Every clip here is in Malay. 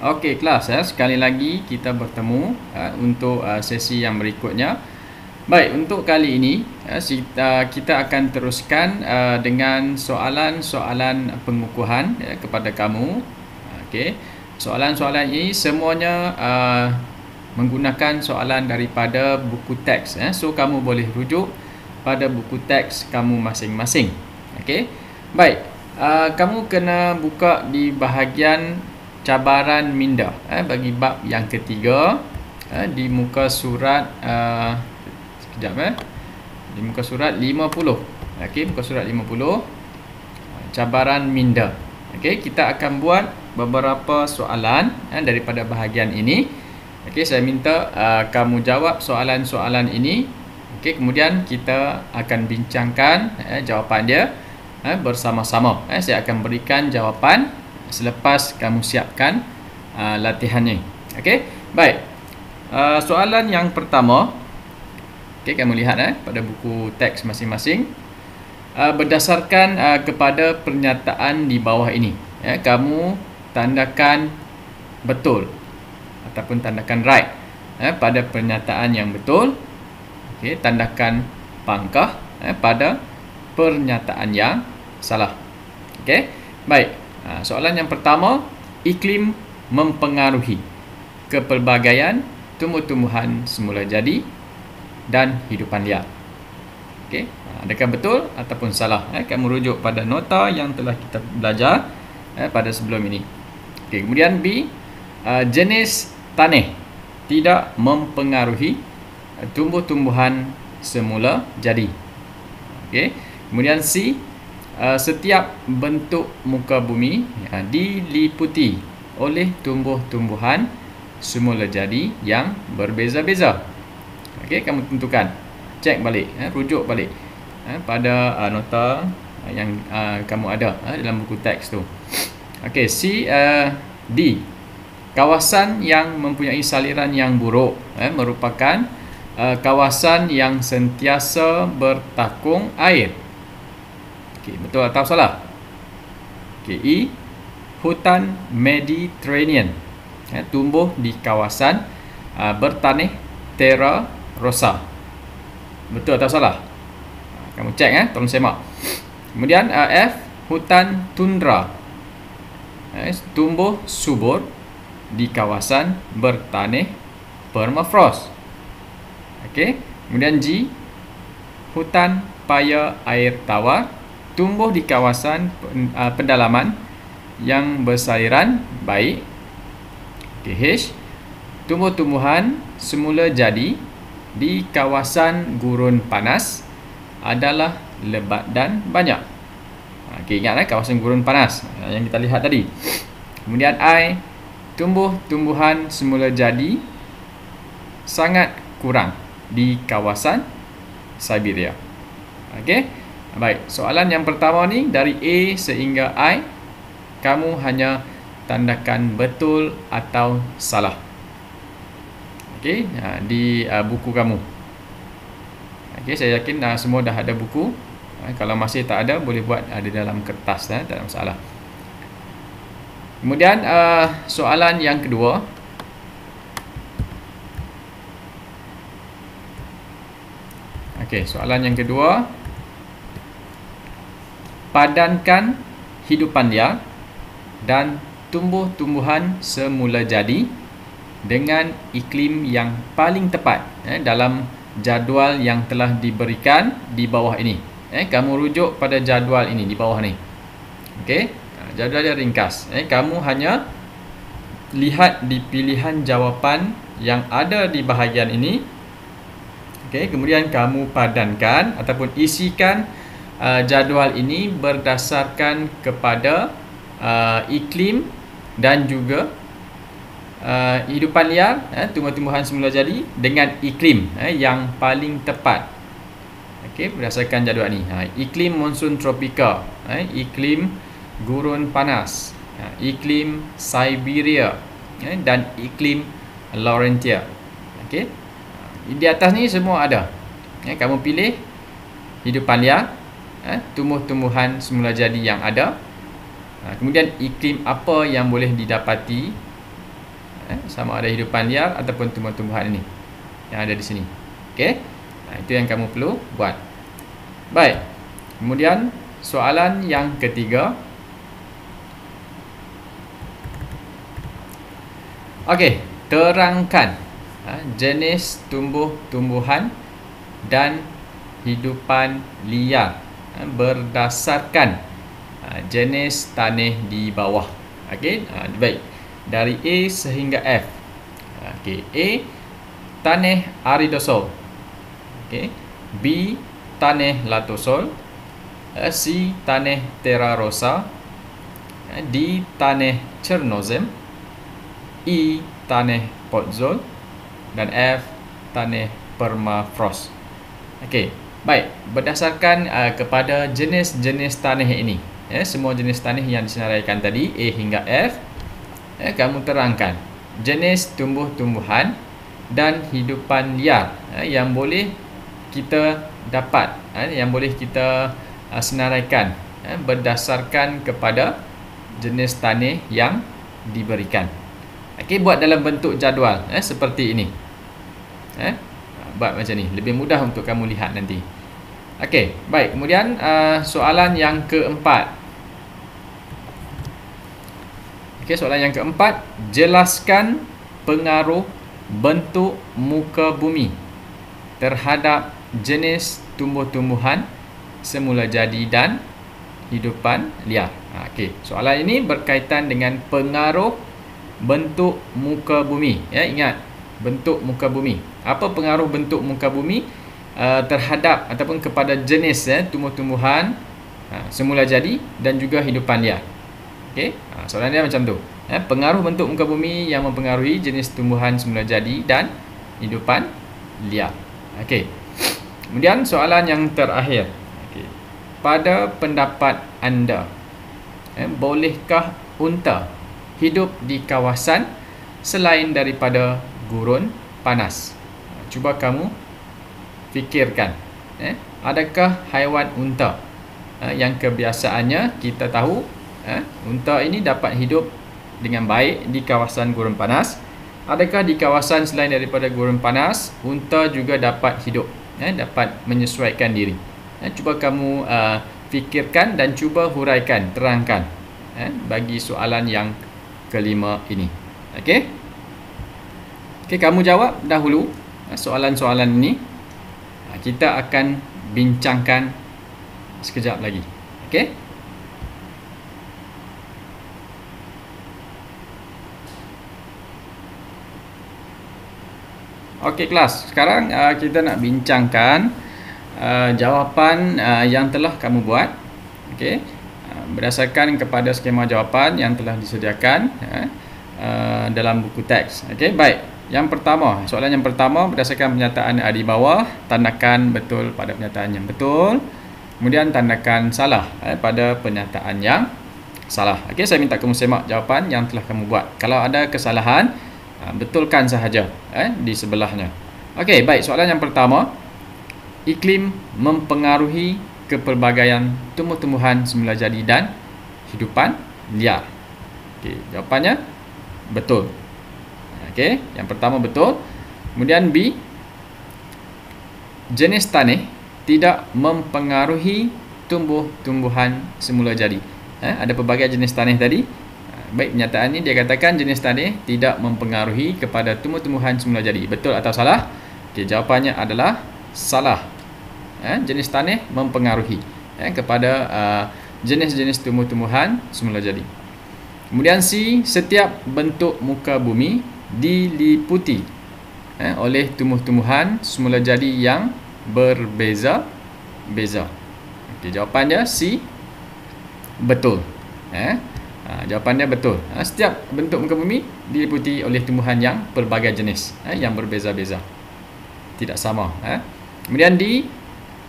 Okey kelas, sekali lagi kita bertemu untuk sesi yang berikutnya. Baik, untuk kali ini kita akan teruskan dengan soalan-soalan pengukuhan kepada kamu. Okey. Soalan-soalan ini semuanya menggunakan soalan daripada buku teks. So kamu boleh rujuk pada buku teks kamu masing-masing. Okey. Baik, kamu kena buka di bahagian cabaran minda bagi bab yang ketiga di muka surat sekejap di muka surat 50. Okey, muka surat 50 cabaran minda. Okey, kita akan buat beberapa soalan daripada bahagian ini. Okey, saya minta kamu jawab soalan-soalan ini. Okey, kemudian kita akan bincangkan jawapan dia bersama-sama. Saya akan berikan jawapan selepas kamu siapkan latihannya. Okey, baik. Soalan yang pertama, okey, kamu lihat pada buku teks masing-masing. Berdasarkan kepada pernyataan di bawah ini, kamu tandakan betul ataupun tandakan right pada pernyataan yang betul. Okey, tandakan pangkah pada pernyataan yang salah. Okey, baik. Soalan yang pertama, iklim mempengaruhi kepelbagaian tumbuh-tumbuhan semula jadi dan hidupan liar. Okey, adakah betul ataupun salah? Kamu rujuk pada nota yang telah kita belajar pada sebelum ini. Okey, kemudian B, jenis tanah tidak mempengaruhi tumbuh-tumbuhan semula jadi. Okey, kemudian C, setiap bentuk muka bumi diliputi oleh tumbuh-tumbuhan semula jadi yang berbeza-beza. Okey, kamu tentukan, cek balik, rujuk balik pada nota yang kamu ada dalam buku teks tu. Okey, C, D, kawasan yang mempunyai saliran yang buruk merupakan kawasan yang sentiasa bertakung air. Okey, betul atau salah? Okey, E, hutan Mediterranean tumbuh di kawasan bertanah terra rosa. Betul atau salah? Kamu cek tolong semak. Kemudian F, hutan tundra tumbuh subur di kawasan bertanah permafrost. Okey, kemudian G, hutan paya air tawar tumbuh di kawasan pendalaman yang bersaliran baik. Okay, H, tumbuh-tumbuhan semula jadi di kawasan gurun panas adalah lebat dan banyak. Okay, ingat kawasan gurun panas yang kita lihat tadi. Kemudian I, tumbuh-tumbuhan semula jadi sangat kurang di kawasan Siberia. Okey. Baik, soalan yang pertama ni dari A sehingga I, kamu hanya tandakan betul atau salah. Okey, di buku kamu. Okey, saya yakin semua dah ada buku. Kalau masih tak ada, boleh buat di dalam kertas, tak ada masalah. Kemudian soalan yang kedua. Okey, soalan yang kedua. Padankan hidupan liar dan tumbuh-tumbuhan semula jadi dengan iklim yang paling tepat dalam jadual yang telah diberikan di bawah ini. Kamu rujuk pada jadual ini di bawah ni. Okey, jadual dia ringkas. Kamu hanya lihat di pilihan jawapan yang ada di bahagian ini. Okey, kemudian kamu padankan ataupun isikan jadual ini berdasarkan kepada iklim dan juga hidupan liar tumbuh-tumbuhan semula jadi dengan iklim yang paling tepat. Okey, berdasarkan jadual ini. Iklim monsun tropika, iklim gurun panas, iklim Siberia dan iklim Laurentia. Okey. Di atas ni semua ada. Kamu pilih hidupan liar, tumbuh-tumbuhan semula jadi yang ada, kemudian iklim apa yang boleh didapati sama ada hidupan liar ataupun tumbuh-tumbuhan ini yang ada di sini. Okey. Itu yang kamu perlu buat. Baik. Kemudian soalan yang ketiga. Okey, terangkan jenis tumbuh-tumbuhan dan hidupan liar berdasarkan jenis tanah di bawah. Okey, baik. Dari A sehingga F. Okey, A tanah aridosol. Okey. B tanah latosol. C tanah terra rosa. D tanah chernozem. E tanah podzol dan F tanah permafrost. Okey, baik. Berdasarkan kepada jenis-jenis tanah ini, semua jenis tanah yang disenaraikan tadi A hingga F, kamu terangkan jenis tumbuh-tumbuhan dan hidupan liar yang boleh kita dapat, yang boleh kita senaraikan berdasarkan kepada jenis tanah yang diberikan. Okey, buat dalam bentuk jadual seperti ini. Buat macam ni, lebih mudah untuk kamu lihat nanti. Okey, baik. Kemudian soalan yang keempat. Okey, soalan yang keempat, jelaskan pengaruh bentuk muka bumi terhadap jenis tumbuh-tumbuhan semula jadi dan hidupan liar. Okey, soalan ini berkaitan dengan pengaruh bentuk muka bumi. Ingat, bentuk muka bumi. Apa pengaruh bentuk muka bumi terhadap ataupun kepada jenis tumbuh-tumbuhan semula jadi dan juga hidupan liar. Okey, soalan dia macam tu. Pengaruh bentuk muka bumi yang mempengaruhi jenis tumbuhan semula jadi dan hidupan liar. Okey. Kemudian soalan yang terakhir. Okey. Pada pendapat anda, bolehkah unta hidup di kawasan selain daripada gurun panas? Cuba kamu fikirkan. Adakah haiwan unta yang kebiasaannya kita tahu unta ini dapat hidup dengan baik di kawasan gurun panas? Adakah di kawasan selain daripada gurun panas unta juga dapat hidup, dapat menyesuaikan diri? Cuba kamu fikirkan dan cuba huraikan, terangkan bagi soalan yang kelima ini. Okey? Okey, kamu jawab dahulu soalan-soalan ini. Kita akan bincangkan sekejap lagi. Okey? Okey kelas, sekarang kita nak bincangkan jawapan yang telah kamu buat. Okey. Berdasarkan kepada skema jawapan yang telah disediakan dalam buku teks. Okey, baik. Yang pertama, soalan yang pertama berdasarkan pernyataan di bawah, tandakan betul pada pernyataan yang betul. Kemudian tandakan salah pada pernyataan yang salah. Okey, saya minta kamu semak jawapan yang telah kamu buat. Kalau ada kesalahan, betulkan sahaja di sebelahnya. Okey, baik. Soalan yang pertama, iklim mempengaruhi kepelbagaian tumbuh-tumbuhan semula jadi dan hidupan liar. Okey, jawapannya betul. Okey, yang pertama betul. Kemudian B, jenis tanah tidak mempengaruhi tumbuh-tumbuhan semula jadi. Ada pelbagai jenis tanah tadi. Baik, pernyataan ini dia katakan jenis tanah tidak mempengaruhi kepada tumbuh-tumbuhan semula jadi. Betul atau salah? Okey, jawapannya adalah salah. Jenis tanah mempengaruhi kepada jenis-jenis tumbuh-tumbuhan semula jadi. Kemudian C, setiap bentuk muka bumi diliputi oleh tumbuh-tumbuhan semula jadi yang berbeza-beza. Okey, jawapannya C, betul. Jawapannya betul. Setiap bentuk muka bumi diliputi oleh tumbuhan yang pelbagai jenis, yang berbeza-beza, tidak sama. Kemudian D,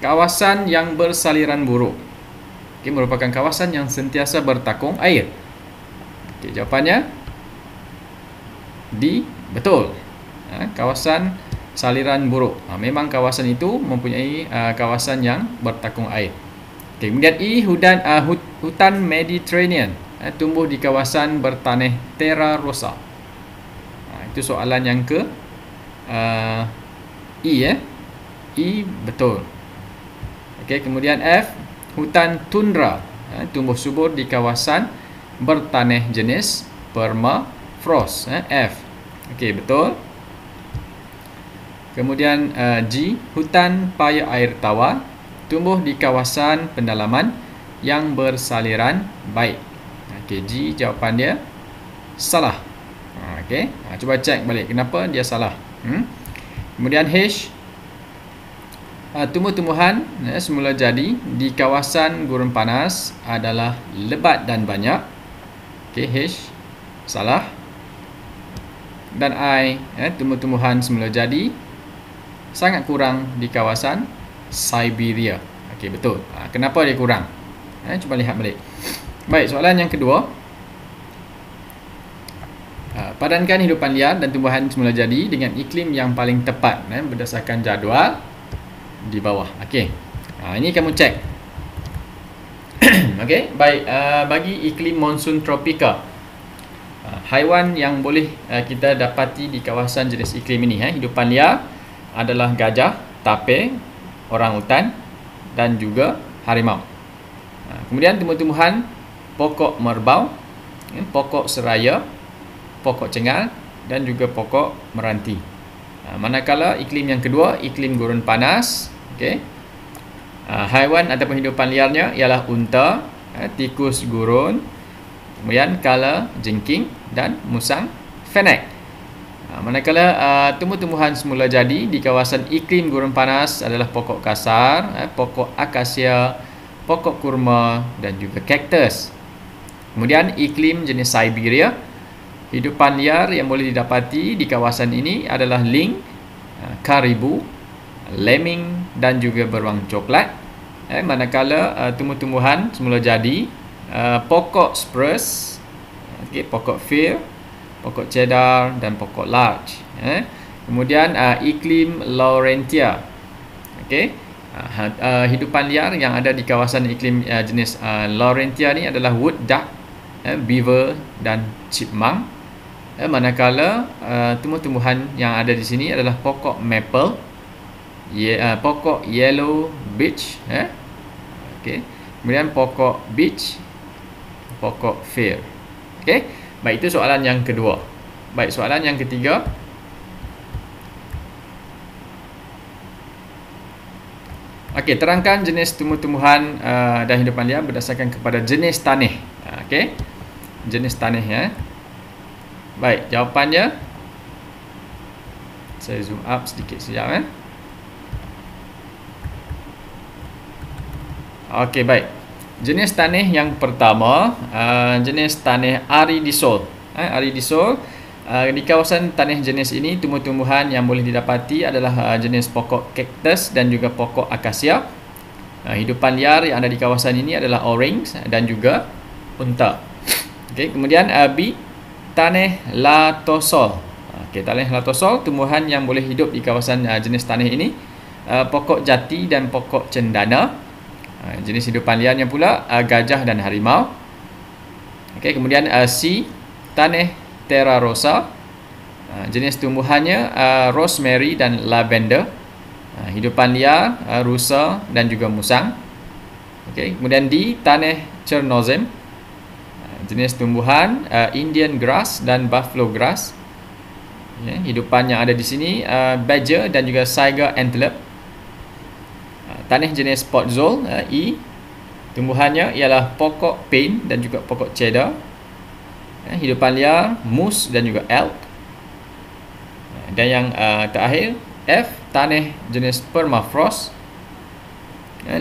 kawasan yang bersaliran buruk merupakan kawasan yang sentiasa bertakung air. Okey, jawapannya D, betul. Kawasan saliran buruk, memang kawasan itu mempunyai kawasan yang bertakung air. Okey, kemudian E, hutan Mediterranean tumbuh di kawasan bertanah terra rosa. Itu soalan yang ke E ya. E betul. Okey, kemudian F, hutan tundra tumbuh subur di kawasan bertanah jenis permafrost. F. Okey, betul. Kemudian G, hutan paya air tawar tumbuh di kawasan pendalaman yang bersaliran baik. Okey, G jawapan dia salah. Okey, cuba cek balik kenapa dia salah. Kemudian H, tumbuh-tumbuhan semula jadi di kawasan gurun panas adalah lebat dan banyak. Okey, H salah. Dan I, tumbuh-tumbuhan semula jadi sangat kurang di kawasan Siberia. Okey, betul. Kenapa dia kurang? Cuba lihat balik. Baik, soalan yang kedua. Padankan hidupan liar dan tumbuhan semula jadi dengan iklim yang paling tepat berdasarkan jadual di bawah. Okey. Ini kamu cek. Okey, baik. Bagi iklim monsun tropika, haiwan yang boleh kita dapati di kawasan jenis iklim ini, hidupan liar adalah gajah, tapir, orangutan dan juga harimau. Kemudian tumbuh-tumbuhan, pokok merbau, pokok seraya, pokok cengal dan juga pokok meranti. Manakala iklim yang kedua, iklim gurun panas, okey. Haiwan ataupun hidupan liarnya ialah unta, tikus gurun, kemudian kala jengking dan musang fennec. Manakala tumbuh-tumbuhan semula jadi di kawasan iklim gurun panas adalah pokok kasar, pokok akasia, pokok kurma dan juga kaktus. Kemudian iklim jenis Siberia, hidupan liar yang boleh didapati di kawasan ini adalah ling, karibu, lemming dan juga beruang coklat. Manakala tumbuh-tumbuhan semula jadi pokok spruce, pokok fir, pokok cedar dan pokok larch. Kemudian iklim Laurentia. Hidupan liar yang ada di kawasan iklim jenis Laurentia ni adalah wood duck, beaver dan chipmunk. Manakala tumbuh-tumbuhan yang ada di sini adalah pokok maple, pokok yellow beech, kemudian pokok beech, pokok fir. Baik, itu soalan yang kedua. Baik, soalan yang ketiga. Terangkan jenis tumbuh-tumbuhan dan hidupan liar berdasarkan kepada jenis tanah. Jenis tanah ya. Baik, jawapannya saya zoom up sedikit sekejap baik. Jenis tanah yang pertama, jenis tanah aridisol. Aridisol, di kawasan tanah jenis ini tumbuh-tumbuhan yang boleh didapati adalah jenis pokok kaktus dan juga pokok akasia. Hidupan liar yang ada di kawasan ini adalah orangs dan juga unta. Kemudian B, tanah latosol. Tanah latosol, tumbuhan yang boleh hidup di kawasan jenis tanah ini pokok jati dan pokok cendana. Jenis hidupan liarnya pula gajah dan harimau. Kemudian C, tanah terra rosa. Jenis tumbuhannya rosemary dan lavender. Hidupan liar rusa dan juga musang. Kemudian D, tanah chernozem. Jenis tumbuhan Indian grass dan buffalo grass. Hidupan yang ada di sini badger dan juga saiga antelope. Tanah jenis podzol, E, tumbuhannya ialah pokok pine dan juga pokok cedar. Hidupan liar moose dan juga elk. Dan yang terakhir F, tanah jenis permafrost,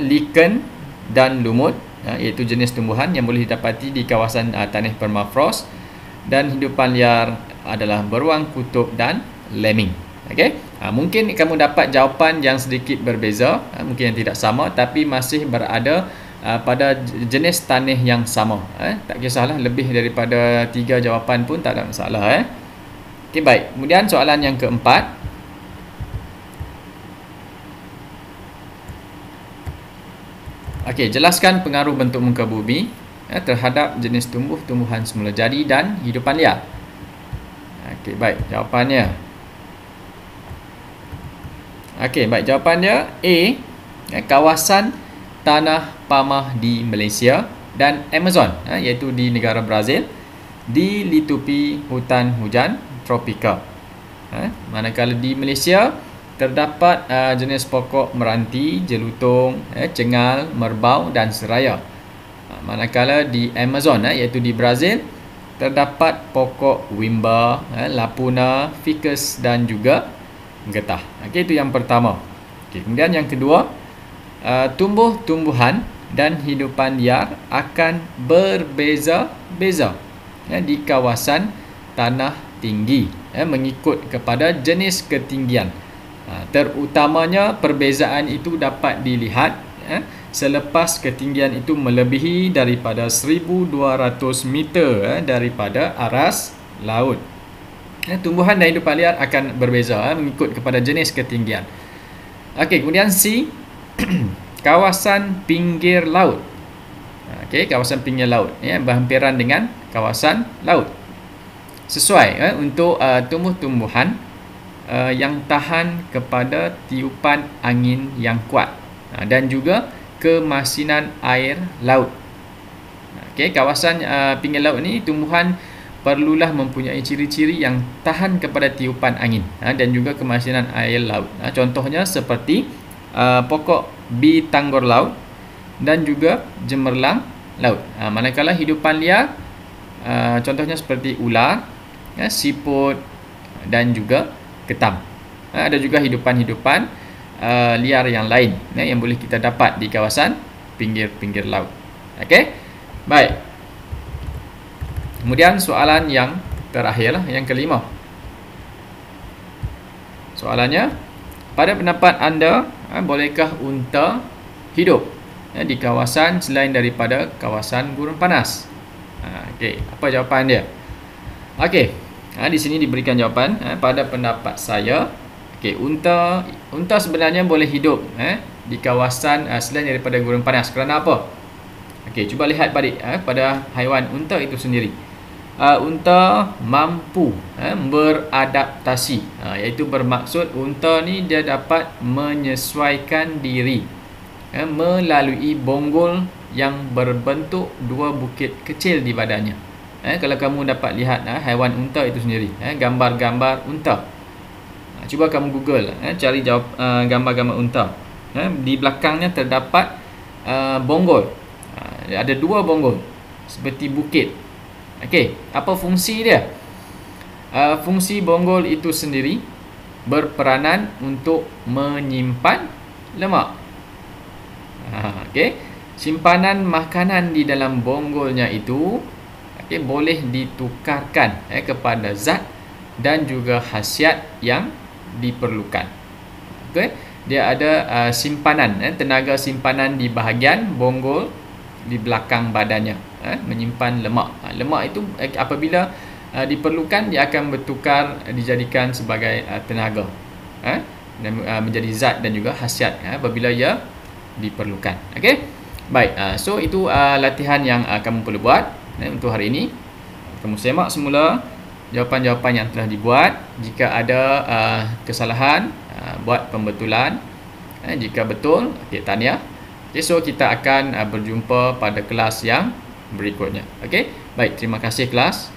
lichen dan lumut, iaitu jenis tumbuhan yang boleh didapati di kawasan tanah permafrost. Dan hidupan liar adalah beruang kutub dan lemming. Mungkin kamu dapat jawapan yang sedikit berbeza, mungkin yang tidak sama, tapi masih berada pada jenis tanah yang sama. Tak kisahlah, lebih daripada 3 jawapan pun tak ada masalah. Baik. Kemudian soalan yang keempat. Jelaskan pengaruh bentuk muka bumi terhadap jenis tumbuh-tumbuhan semula jadi dan hidupan liar. Okey, baik. Jawapannya. Okey, baik. Jawapannya A. Kawasan tanah pamah di Malaysia dan Amazon, iaitu di negara Brazil, dilitupi hutan hujan tropika. Manakala di Malaysia terdapat jenis pokok meranti, jelutung, cengal, merbau dan seraya. Manakala di Amazon, iaitu di Brazil, terdapat pokok wimba, lapuna, ficus dan juga getah. Okey, itu yang pertama. Okey, kemudian yang kedua, tumbuh-tumbuhan dan hidupan liar akan berbeza-beza di kawasan tanah tinggi, mengikut kepada jenis ketinggian. Terutamanya perbezaan itu dapat dilihat selepas ketinggian itu melebihi daripada 1200 meter daripada aras laut. Tumbuhan dan hidupan liar akan berbeza mengikut kepada jenis ketinggian. Okey, kemudian C, kawasan pinggir laut. Okey, kawasan pinggir laut berhampiran dengan kawasan laut. Sesuai untuk tumbuh-tumbuhan yang tahan kepada tiupan angin yang kuat dan juga kemasinan air laut. Okey, kawasan pinggir laut ni tumbuhan perlulah mempunyai ciri-ciri yang tahan kepada tiupan angin dan juga kemasinan air laut. Contohnya seperti pokok bitanggor laut dan juga cemerlang laut. Manakala hidupan liar, contohnya seperti ular, siput dan juga ketam. Ada juga hidupan-hidupan liar yang lain yang boleh kita dapat di kawasan pinggir-pinggir laut. Okey, baik. Kemudian soalan yang terakhir, yang kelima. Soalannya, pada pendapat anda, bolehkah unta hidup di kawasan selain daripada kawasan gurun panas? Okey, apa jawapan dia? Okey, di sini diberikan jawapan. Pada pendapat saya, okey, unta sebenarnya boleh hidup di kawasan selain daripada gurun panas. Kerana apa? Okey, cuba lihat balik pada haiwan unta itu sendiri. Unta mampu beradaptasi, iaitu bermaksud unta ni dia dapat menyesuaikan diri melalui bonggol yang berbentuk dua bukit kecil di badannya. Kalau kamu dapat lihat haiwan unta itu sendiri, gambar-gambar unta, cuba kamu Google, cari gambar-gambar unta. Di belakangnya terdapat bonggol, ada dua bonggol seperti bukit. Okey, apa fungsi dia? Fungsi bonggol itu sendiri berperanan untuk menyimpan lemak. Okey, simpanan makanan di dalam bonggolnya itu boleh ditukarkan kepada zat dan juga khasiat yang diperlukan. Okey, dia ada simpanan, tenaga simpanan di bahagian bonggol di belakang badannya, menyimpan lemak. Lemak itu apabila diperlukan, dia akan bertukar dijadikan sebagai tenaga, dan menjadi zat dan juga khasiat apabila ia diperlukan. Okey, baik. So itu latihan yang kamu perlu buat untuk hari ini. Kamu semak semula jawapan-jawapan yang telah dibuat. Jika ada kesalahan, buat pembetulan. Jika betul, okey, tahniah. Okay, so kita akan berjumpa pada kelas yang berikutnya. Okey, baik, terima kasih kelas.